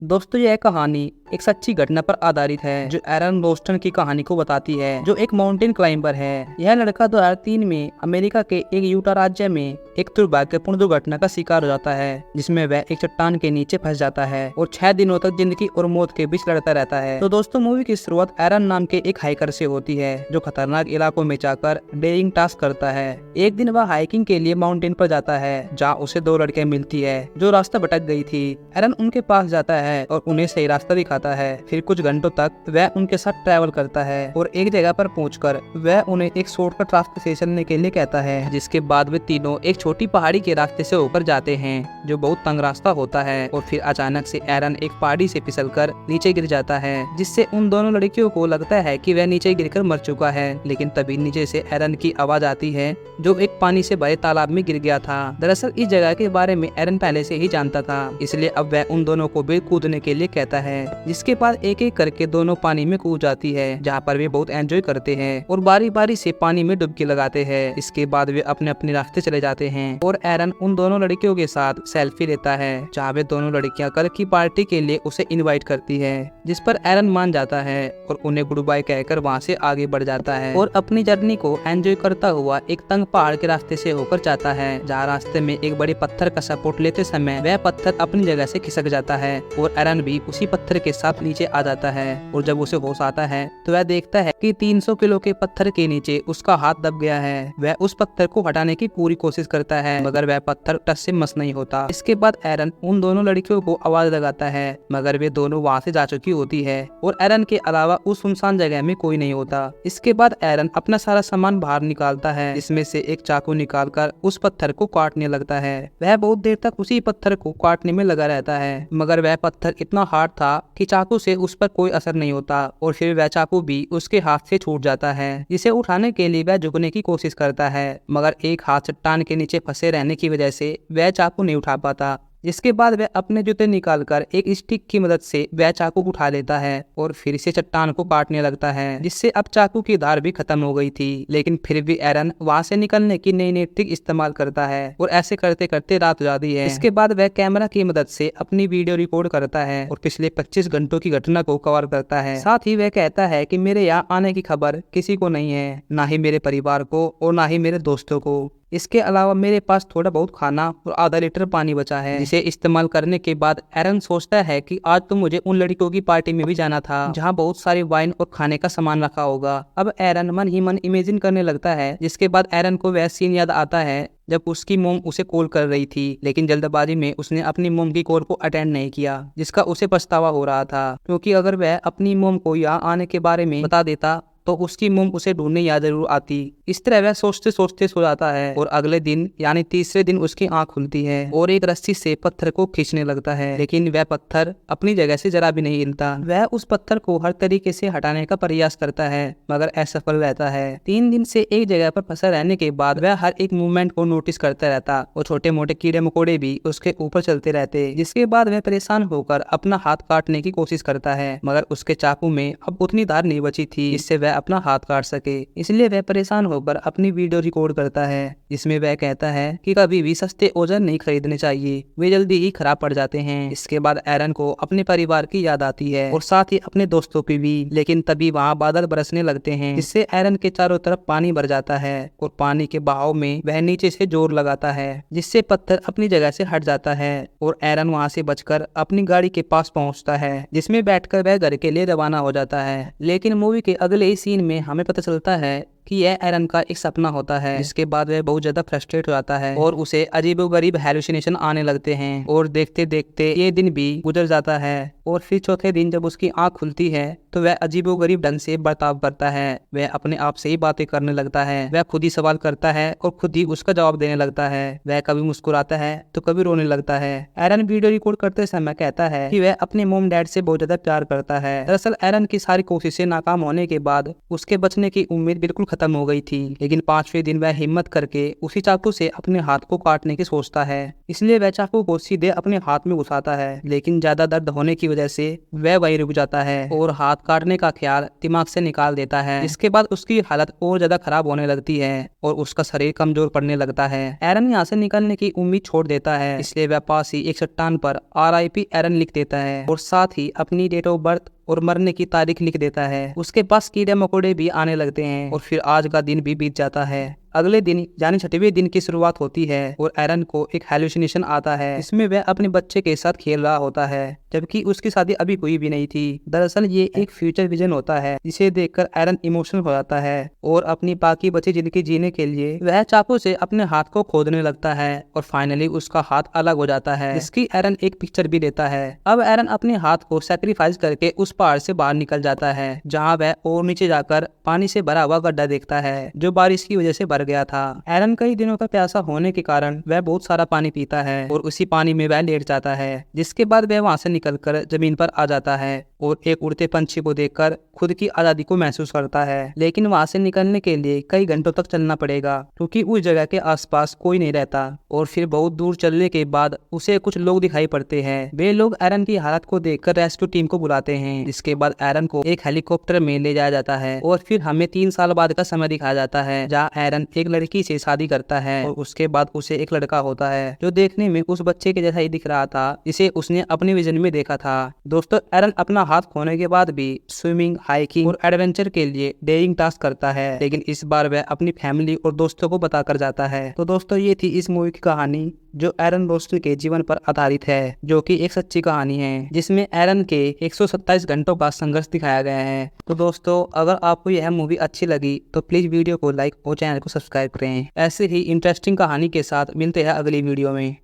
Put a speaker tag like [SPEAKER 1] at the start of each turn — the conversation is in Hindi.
[SPEAKER 1] दोस्तों यह कहानी एक सच्ची घटना पर आधारित है जो एरन रोस्टन की कहानी को बताती है, जो एक माउंटेन क्लाइंबर है। यह लड़का 2003 में अमेरिका के एक यूटा राज्य में एक दुर्भाग्यपूर्ण दुर्घटना का शिकार हो जाता है, जिसमें वह एक चट्टान के नीचे फंस जाता है और 6 दिनों तक जिंदगी और मौत के बीच लड़ता रहता है। तो दोस्तों मूवी की शुरुआत एरन नाम के एक हाइकर से होती है, जो खतरनाक इलाकों में जाकर डेयरिंग टास्क करता है। एक दिन वह हाइकिंग के लिए माउंटेन पर जाता है, जहाँ उसे 2 लड़कियां मिलती है जो रास्ता भटक गई थी। एरन उनके पास जाता है और उन्हें सही रास्ता दिखाता है। फिर कुछ घंटों तक वह उनके साथ ट्रैवल करता है और एक जगह पर पहुंचकर वह उन्हें एक शॉर्टकट रास्ते से चलने के लिए कहता है, जिसके बाद वे तीनों एक छोटी पहाड़ी के रास्ते से होकर जाते हैं, जो बहुत तंग रास्ता होता है। और फिर अचानक से एरन एक पहाड़ी से फिसलकर नीचे गिर जाता है, जिससे उन दोनों लड़कियों को लगता है कि वह नीचे गिरकर मर चुका है। लेकिन तभी नीचे से एरन की आवाज आती है, जो एक पानी से भरे तालाब में गिर गया था। दरअसल इस जगह के बारे में एरन पहले से ही जानता था, इसलिए अब वह उन दोनों को भी कूदने के लिए कहता है, जिसके बाद एक एक करके दोनों पानी में कूद जाती है, जहाँ पर वे बहुत एंजॉय करते हैं और बारी बारी से पानी में डुबकी लगाते हैं। इसके बाद वे अपने अपने रास्ते चले जाते हैं और एरन उन दोनों लड़कियों के साथ सेल्फी लेता है, जहाँ वे दोनों लड़कियां कल की पार्टी के लिए उसे इनवाइट करती है, जिस पर एरन मान जाता है और उन्हें गुड बाय कहकर वहाँ से आगे बढ़ जाता है और अपनी जर्नी को एंजॉय करता हुआ एक तंग पहाड़ के रास्ते से होकर जाता है, जहाँ रास्ते में एक बड़े पत्थर का सपोर्ट लेते समय वह पत्थर अपनी जगह से खिसक जाता है और एरन भी उसी पत्थर के साथ नीचे आ जाता है। और जब उसे होश आता है तो वह देखता है कि 300 किलो के पत्थर के नीचे उसका हाथ दब गया है। वह उस पत्थर को हटाने की पूरी कोशिश करता है, मगर वह पत्थर टस से मस नहीं होता। इसके बाद एरन उन दोनों लड़कियों को आवाज लगाता है, मगर वे दोनों वहाँ से जा चुकी होती है और एरन के अलावा उस सुनसान जगह में कोई नहीं होता। इसके बाद एरन अपना सारा सामान बाहर निकालता है, जिसमें से एक चाकू निकालकर उस पत्थर को काटने लगता है। वह बहुत देर तक उसी पत्थर को काटने में लगा रहता है, मगर वह पत्थर इतना हार्ड था कि चाकू से उस पर कोई असर नहीं होता और फिर वह चाकू भी उसके हाथ से छूट जाता है। जिसे उठाने के लिए वह झुकने की कोशिश करता है, मगर एक हाथ चट्टान के नीचे फंसे रहने की वजह से वह चाकू नहीं उठा पाता। जिसके बाद वह अपने जूते निकालकर एक स्टिक की मदद से वह चाकू उठा लेता है और फिर से चट्टान को काटने लगता है, जिससे अब चाकू की धार भी खत्म हो गई थी। लेकिन फिर भी एरन वहां से निकलने की नई नई ट्रिक इस्तेमाल करता है और ऐसे करते करते रात हो जाती है। इसके बाद वह कैमरा की मदद से अपनी वीडियो रिकॉर्ड करता है और पिछले 25 घंटों की घटना को कवर करता है। साथ ही वह कहता है कि मेरे यहाँ आने की खबर किसी को नहीं है, ना ही मेरे परिवार को और ना ही मेरे दोस्तों को। इसके अलावा मेरे पास थोड़ा बहुत खाना और आधा लीटर पानी बचा है, जिसे इस्तेमाल करने के बाद एरन सोचता है कि आज तो मुझे उन लड़कियों की पार्टी में भी जाना था, जहां बहुत सारी वाइन और खाने का सामान रखा होगा। अब एरन मन ही मन इमेजिन करने लगता है, जिसके बाद एरन को वह सीन याद आता है जब उसकी मोम उसे कॉल कर रही थी, लेकिन जल्दबाजी में उसने अपनी मोम की कॉल को अटेंड नहीं किया, जिसका उसे पछतावा हो रहा था, क्योंकि अगर वह अपनी मोम को यहाँ आने के बारे में बता देता तो उसकी मोम उसे ढूंढने याद जरूर आती। इस तरह वह सोचते सोचते सो जाता है और अगले दिन यानी तीसरे दिन उसकी आंख खुलती है और एक रस्सी से पत्थर को खींचने लगता है, लेकिन वह पत्थर अपनी जगह से जरा भी नहीं हिलता। वह उस पत्थर को हर तरीके से हटाने का प्रयास करता है, मगर असफल रहता है। 3 दिन से एक जगह पर फंसा रहने के बाद वह हर एक मूवमेंट को नोटिस करता रहता और छोटे मोटे कीड़े मकोड़े भी उसके ऊपर चलते रहते। जिसके बाद वह परेशान होकर अपना हाथ काटने की कोशिश करता है, मगर उसके चाकू में अब उतनी धार नहीं बची थी जिससे वह अपना हाथ काट सके। इसलिए वह परेशान होकर अपनी वीडियो रिकॉर्ड करता है, जिसमें वह कहता है कि कभी भी सस्ते औजार नहीं खरीदने चाहिए, वे जल्दी ही खराब पड़ जाते हैं। इसके बाद एरन को अपने परिवार की याद आती है और साथ ही अपने दोस्तों की भी, लेकिन तभी वहाँ बादल बरसने लगते हैं, जिससे एरन के चारों तरफ पानी भर जाता है और पानी के बहाव में वह नीचे से जोर लगाता है, जिससे पत्थर अपनी जगह से हट जाता है और एरन वहाँ से बचकर अपनी गाड़ी के पास पहुँचता है, जिसमें बैठकर वह घर के लिए रवाना हो जाता है। लेकिन मूवी के अगले ही सीन में हमें पता चलता है कि यह एरन का एक सपना होता है, जिसके बाद वह बहुत ज्यादा फ्रस्ट्रेट हो जाता है और उसे अजीबोगरीब हैलुसिनेशन आने लगते हैं और देखते देखते ये दिन भी गुजर जाता है। और फिर चौथे दिन जब उसकी आंख खुलती है तो वह अजीबोगरीब ढंग से बर्ताव करता है। वह अपने आप से ही बातें करने लगता है, वह खुद ही सवाल करता है और खुद ही उसका जवाब देने लगता है। वह कभी मुस्कुराता है तो कभी रोने लगता है। एरन वीडियो रिकॉर्ड करते समय कहता है कि वह अपने मोम डैड से बहुत ज्यादा प्यार करता है। दरअसल एरन की सारी कोशिशें नाकाम होने के बाद उसके बचने की उम्मीद बिल्कुल खत्म हो गई थी, लेकिन 5वें दिन वह हिम्मत करके उसी चाकू से अपने हाथ को काटने की सोचता है। इसलिए वह चाकू को सीधे अपने हाथ में घुसाता है, लेकिन ज्यादा दर्द होने की वजह से वह वही रुक जाता है और हाथ काटने का ख्याल दिमाग से निकाल देता है। इसके बाद उसकी हालत और ज्यादा खराब होने लगती है और उसका शरीर कमजोर पड़ने लगता है। एरन यहाँ से निकलने की उम्मीद छोड़ देता है, इसलिए वह पास ही एक चट्टान पर RIP एरन लिख देता है और साथ ही अपनी डेट ऑफ बर्थ और मरने की तारीख लिख देता है। उसके पास कीड़े मकोड़े भी आने लगते हैं और फिर आज का दिन भी बीत जाता है। अगले दिन यानी 6वें दिन की शुरुआत होती है और एरन को एक हेलुसिनेशन आता है, इसमें वह अपने बच्चे के साथ खेल रहा होता है जबकि उसकी शादी अभी हुई भी नहीं थी। दरअसल ये एक फ्यूचर विजन होता है जिसे देखकर एरन इमोशनल हो जाता है और अपनी बाकी बची जिंदगी जीने के लिए वह चाकू से अपने हाथ को खोदने लगता है और फाइनली उसका हाथ अलग हो जाता है, जिसकी एरन एक पिक्चर भी लेता है। अब एरन अपने हाथ को सैक्रिफाइस करके उस पहाड़ से बाहर निकल जाता है जहाँ वह और नीचे जाकर पानी से भरा हुआ गड्ढा देखता है जो बारिश की वजह से भर गया था। एरन कई दिनों का प्यासा होने के कारण वह बहुत सारा पानी पीता है और उसी पानी में वह लेट जाता है, जिसके बाद वह वहां से निकलकर जमीन पर आ जाता है और एक उड़ते पंछी को देखकर खुद की आजादी को महसूस करता है। लेकिन वहां से निकलने के लिए कई घंटों तक चलना पड़ेगा क्योंकि उस जगह के आसपास कोई नहीं रहता और फिर बहुत दूर चलने के बाद उसे कुछ लोग दिखाई पड़ते हैं। वे लोग एरन की हालत को देखकर रेस्क्यू टीम को बुलाते हैं, जिसके बाद एरन को एक हेलीकॉप्टर में ले जाया जाता है और फिर हमें 3 साल बाद का समय दिखाया जाता है जहाँ एरन एक लड़की से शादी करता है और उसके बाद उसे एक लड़का होता है जो देखने में उस बच्चे के जैसा ही दिख रहा था जिसे उसने अपने विजन में देखा था। दोस्तों, एरन अपना हाथ खोने के बाद भी स्विमिंग, हाइकिंग और एडवेंचर के लिए डेयरिंग टास्क करता है, लेकिन इस बार वह अपनी फैमिली और दोस्तों को बताकर जाता है। तो दोस्तों, ये थी इस मूवी की कहानी जो एरन रोस्टन के जीवन पर आधारित है, जो कि एक सच्ची कहानी है जिसमें एरन के 127 घंटों का संघर्ष दिखाया गया है। तो दोस्तों, अगर आपको यह मूवी अच्छी लगी तो प्लीज वीडियो को लाइक और चैनल को सब्सक्राइब करें। ऐसे ही इंटरेस्टिंग कहानी के साथ मिलते हैं अगली वीडियो में।